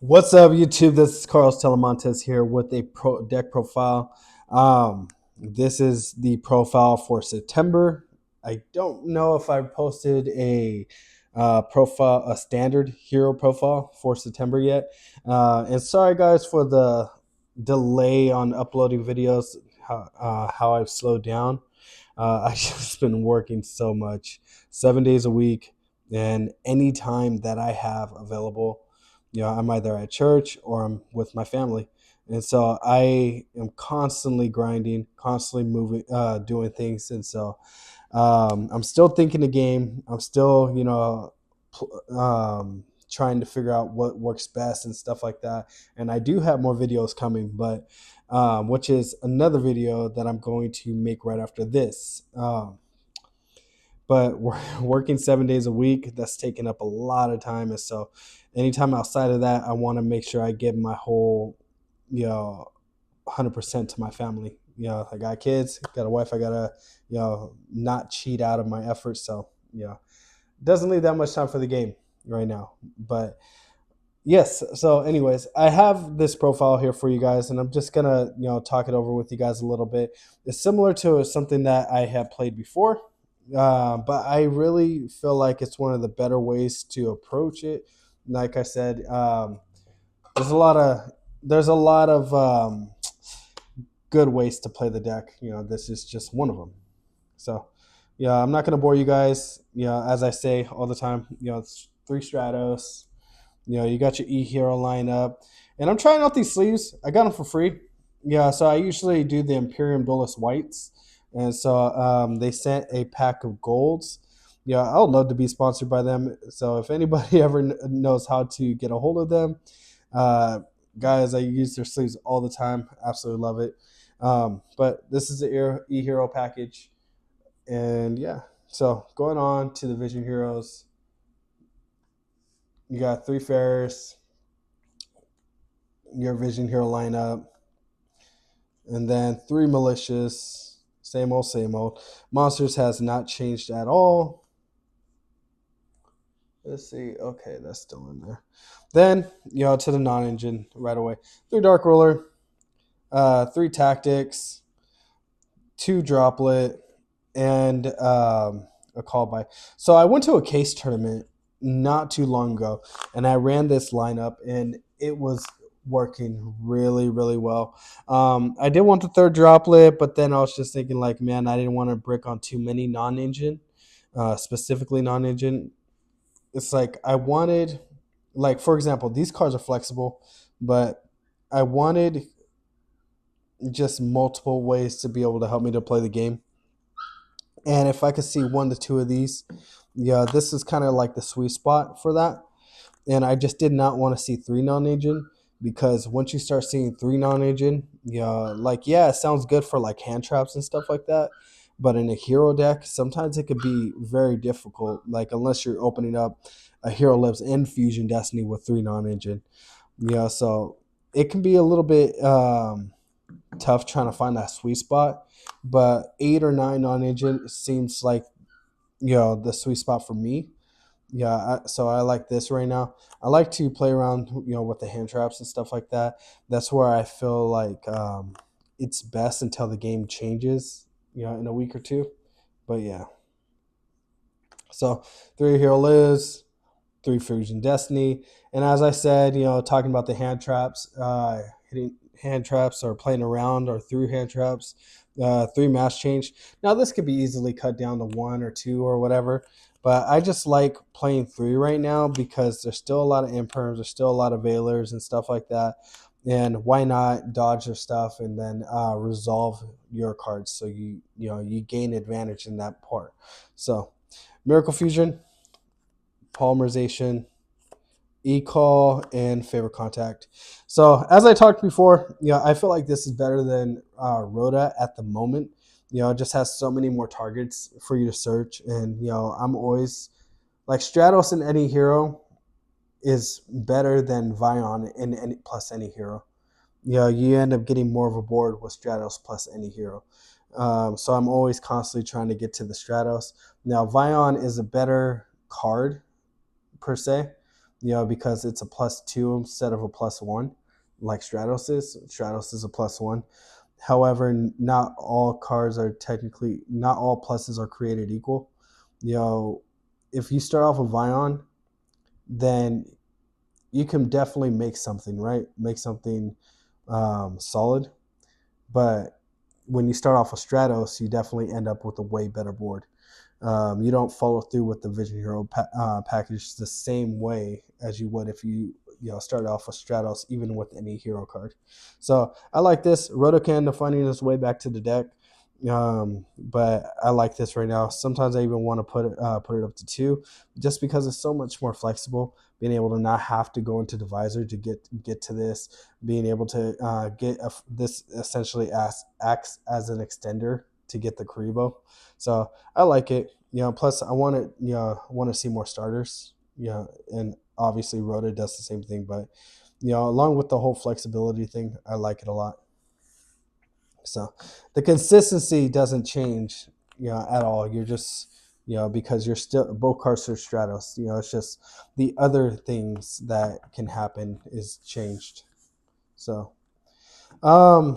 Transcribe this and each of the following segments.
What's up, YouTube? This is Carlos Talamantes here with a deck profile. This is the profile for September. I don't know if I posted a a standard hero profile for September yet. And sorry, guys, for the delay on uploading videos. How I've slowed down. I've just been working so much, 7 days a week, and any time that I have available, I'm either at church or I'm with my family. And so I am constantly grinding, constantly moving, doing things. And so I'm still thinking the game. I'm still, trying to figure out what works best and stuff like that. And I do have more videos coming, but which is another video that I'm going to make right after this. But we're working 7 days a week. That's taking up a lot of time. And so anytime outside of that, I want to make sure I give my whole, you know, 100% to my family. I got kids, got a wife. I got to, not cheat out of my efforts. So, doesn't leave that much time for the game right now. But yes. So, anyways, I have this profile here for you guys, and I'm just gonna, talk it over with you guys a little bit. It's similar to something that I have played before, but I really feel like it's one of the better ways to approach it. Like I said, there's a lot of there's a lot of good ways to play the deck. This is just one of them. So, yeah, I'm not gonna bore you guys. As I say all the time, it's three Stratos. You got your e-hero lineup, and I'm trying out these sleeves. I got them for free. Yeah, so I usually do the Imperium Duelist whites, and so they sent a pack of golds. Yeah, I would love to be sponsored by them. So if anybody ever knows how to get a hold of them, uh, guys, I use their sleeves all the time. Absolutely love it. But this is the e-hero package, and yeah. So going on to the Vision Heroes, you got three Ferris, your Vision Hero lineup, and then three Malicious. Same old, same old. Monsters has not changed at all. Let's see. Okay, that's still in there. Then, to the non-engine right away. Three Dark Ruler, three Tactics, two Droplet, and a call by. So I went to a case tournament not too long ago, and I ran this lineup, and it was working really, really well. I did want the third Droplet, but then I was just thinking, like, man, I didn't want to brick on too many non-engine, specifically non-engine. It's like I wanted, like, for example, these cards are flexible, but I wanted just multiple ways to be able to help me to play the game. And if I could see one to two of these, yeah, this is kind of like the sweet spot for that. And I just did not want to see three non-agent, because once you start seeing three non-agent, yeah, it sounds good for like hand traps and stuff like that. But in a hero deck, sometimes it could be very difficult. Like unless you're opening up a Hero Lives in Fusion Destiny with three non-agent. So it can be a little bit tough trying to find that sweet spot. But eight or nine non-agent seems like the sweet spot for me. Yeah, so I like this right now. I like to play around, with the hand traps and stuff like that. That's where I feel like it's best until the game changes, in a week or two. But yeah, so three Hero Lives, three Fusion Destiny, and as I said, talking about the hand traps, hitting hand traps or playing around or through hand traps, three mass change. Now this could be easily cut down to one or two or whatever, but I just like playing three right now because there's still a lot of imperms, there's still a lot of veilers and stuff like that. And why not dodge your stuff and then resolve your cards so you gain advantage in that part. So Miracle Fusion, Polymerization, e-call, and favorite contact. So as I talked before, I feel like this is better than Rhoda at the moment. It just has so many more targets for you to search, and I'm always like Stratos in any hero is better than Vion in any plus any hero. You end up getting more of a board with Stratos plus any hero. So I'm always constantly trying to get to the Stratos. Now Vion is a better card per se, because it's a +2 instead of a +1, like Stratos is. Stratos is a +1. However, not all cards are technically, not all pluses are created equal. You know, if you start off with Vion, then you can definitely make something, right? Make something solid. But when you start off with Stratos, you definitely end up with a way better board. You don't follow through with the Vision Hero package the same way as you would if you start off with Stratos, even with any hero card. So I like this. Rotocan finding its way back to the deck, but I like this right now. Sometimes I even want to put it up to 2, just because it's so much more flexible. Being able to not have to go into the visor to get to this, being able to this essentially acts as an extender to get the Karibo. So I like it. Plus I want to want to see more starters. And obviously Rota does the same thing, but along with the whole flexibility thing, I like it a lot. So the consistency doesn't change, at all. You're just because you're still both cards are Stratos. It's just the other things that can happen is changed. So um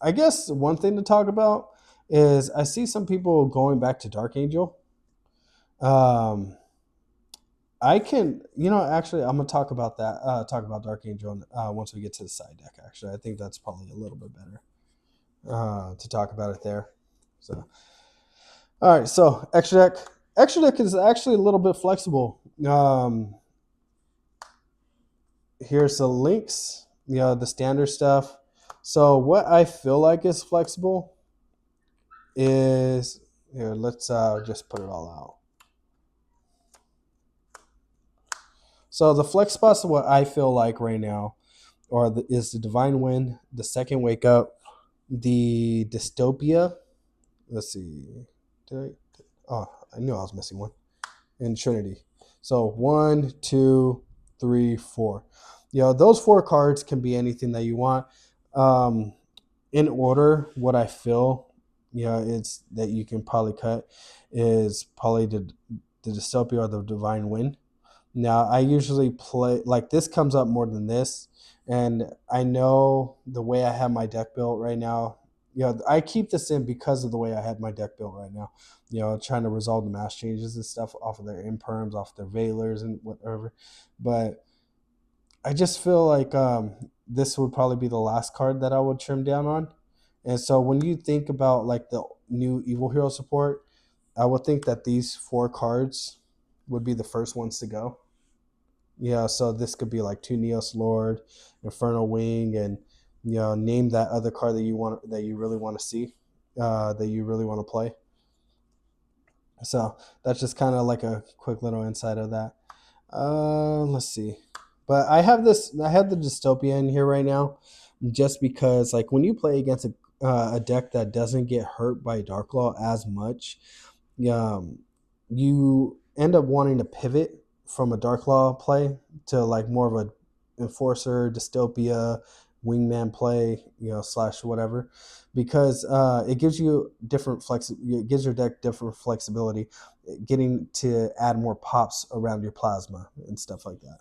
I guess one thing to talk about is I see some people going back to Dark Angel. Um, I can, actually, I'm gonna talk about that. Talk about Dark Angel once we get to the side deck. Actually, I think that's probably a little bit better to talk about it there. So, all right. So, extra deck. Extra deck is actually a little bit flexible. Here's the links. The standard stuff. So, what I feel like is flexible is here. Let's just put it all out. So the flex spots, what I feel like right now, is the Divine Wind, the Second Wake Up, the Dystopia. Let's see. Did oh, I knew I was missing one. And Trinity. So 1, 2, 3, 4. Those 4 cards can be anything that you want. Um, in order, what I feel, it's that you can probably cut is probably the Dystopia or the Divine Wind. Now, I usually play like this comes up more than this, and I know the way I have my deck built right now. I keep this in because of the way I had my deck built right now. Trying to resolve the mass changes and stuff off of their imperms, off their veilers and whatever. But I just feel like this would probably be the last card that I would trim down on. And so when you think about like the new Evil Hero support, I would think that these 4 cards would be the first ones to go. So this could be like 2 Neos Lord, Infernal Wing, and name that other card that you really want to see, that you really want to play. So that's just kind of like a quick little insight of that. Let's see. But I have the Dystopia in here right now, just because like when you play against a deck that doesn't get hurt by Dark Law as much, um, you end up wanting to pivot from a Dark Law play to like more of a Enforcer, Dystopia, Wingman play, slash whatever, because it gives you it gives your deck different flexibility, getting to add more pops around your plasma and stuff like that.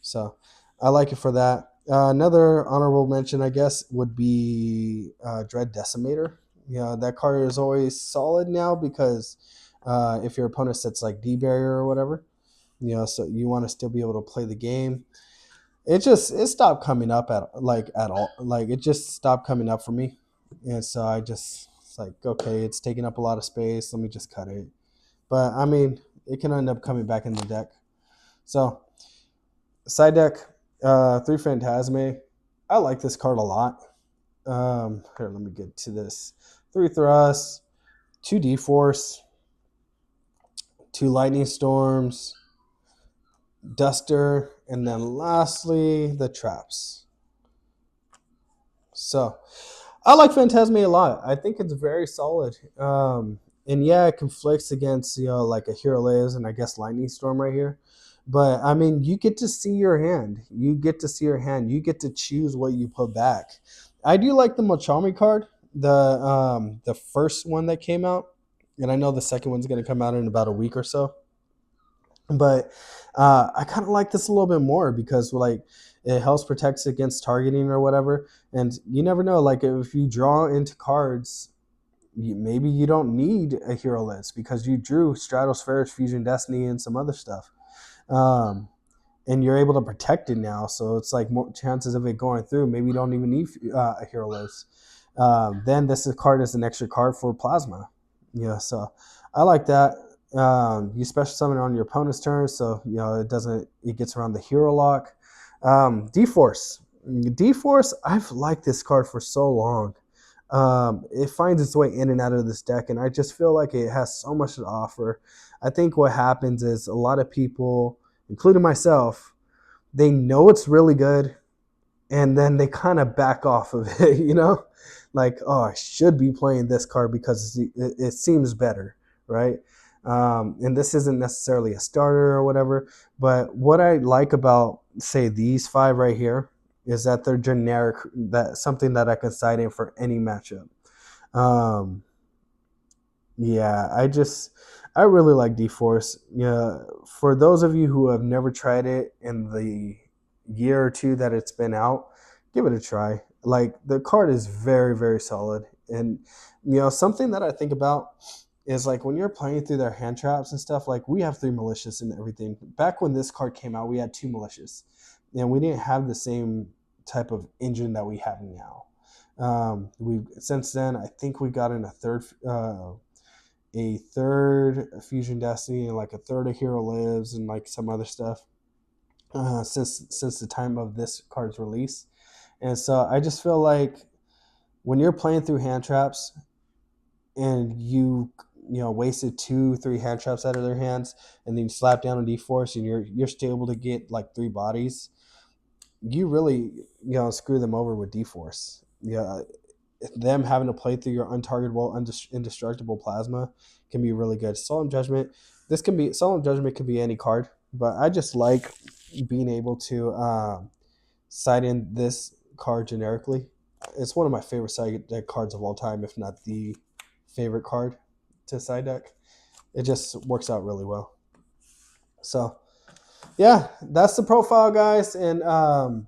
So I like it for that. Another honorable mention, I guess, would be Dread Decimator. That card is always solid now because if your opponent sets like D barrier or whatever, so you want to still be able to play the game. It stopped coming up at all. Like it just stopped coming up for me, and so I just it's like okay, it's taking up a lot of space. Let me just cut it. But I mean, it can end up coming back in the deck. So side deck, 3 Phantasme. I like this card a lot. Here, let me get to this. 3 Thrust, 2 D Force, 2 Lightning Storms, Duster, and then lastly the Traps. So I like Phantasme a lot. I think it's very solid. And yeah, it conflicts against like a Hero Lives and I guess Lightning Storm right here. But I mean, you get to see your hand. You get to see your hand. You get to choose what you put back. I do like the Mochami card, the first one that came out, and I know the second one's going to come out in about a week or so. But I kind of like this a little bit more because like it helps protect against targeting or whatever. And you never know, like if you draw into cards, maybe you don't need a hero list because you drew Stratospheric, Fusion Destiny, and some other stuff. Um, and you're able to protect it now. So it's like more chances of it going through. Maybe you don't even need a hero list. Then this card is an extra card for plasma. Yeah, so I like that. You special summon on your opponent's turn, so it doesn't. It gets around the hero lock. D Force. D Force. I've liked this card for so long. It finds its way in and out of this deck, and I just feel like it has so much to offer. I think what happens is a lot of people, including myself, they know it's really good and then they kind of back off of it, like, oh, I should be playing this card because it seems better, right? And this isn't necessarily a starter or whatever, but what I like about, say, these five right here is that they're generic, that something that I can side in for any matchup. Um, yeah, I really like D-Force. Yeah, for those of you who have never tried it in the year or two that it's been out, give it a try. Like the card is very, very solid. And something that I think about is like when you're playing through their hand traps and stuff, like we have three malicious and everything. Back when this card came out, we had two malicious. And we didn't have the same type of engine that we have now. We since then I think we got in a third Fusion Destiny and like a third of Hero Lives and like some other stuff since the time of this card's release. And so I just feel like when you're playing through hand traps and you wasted two, three hand traps out of their hands, and then you slap down a D Force and you're still able to get like three bodies, you really screw them over with D Force. Yeah, them having to play through your untargetable, indestructible plasma can be really good. Solemn Judgment. Solemn Judgment could be any card, but I just like being able to side in this card generically. It's one of my favorite side deck cards of all time, if not the favorite card to side deck. It just works out really well. So yeah, that's the profile, guys, and I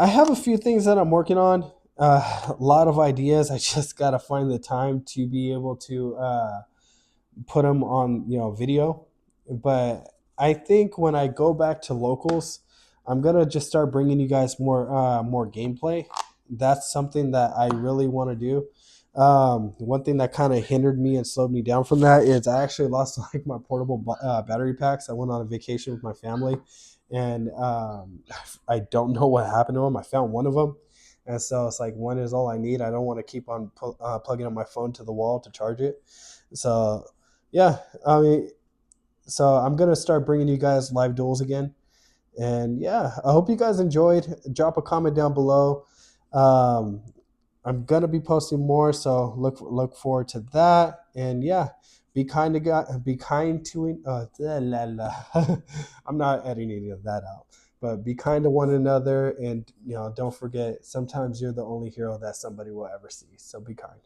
have a few things that I'm working on. A lot of ideas. I just gotta find the time to be able to put them on video. But I think when I go back to locals, I'm gonna just start bringing you guys more gameplay. That's something that I really want to do. One thing that kind of hindered me and slowed me down from that is I actually lost like my portable battery packs. I went on a vacation with my family, and I don't know what happened to them. I found one of them, and so it's like one is all I need. I don't want to keep on plugging up my phone to the wall to charge it. So yeah, I mean, so I'm gonna start bringing you guys live duels again, and yeah, I hope you guys enjoyed. Drop a comment down below. Um, I'm gonna be posting more, so look forward to that. And yeah, be kind to I'm not editing any of that out, but be kind to one another, and don't forget. Sometimes you're the only hero that somebody will ever see. So be kind.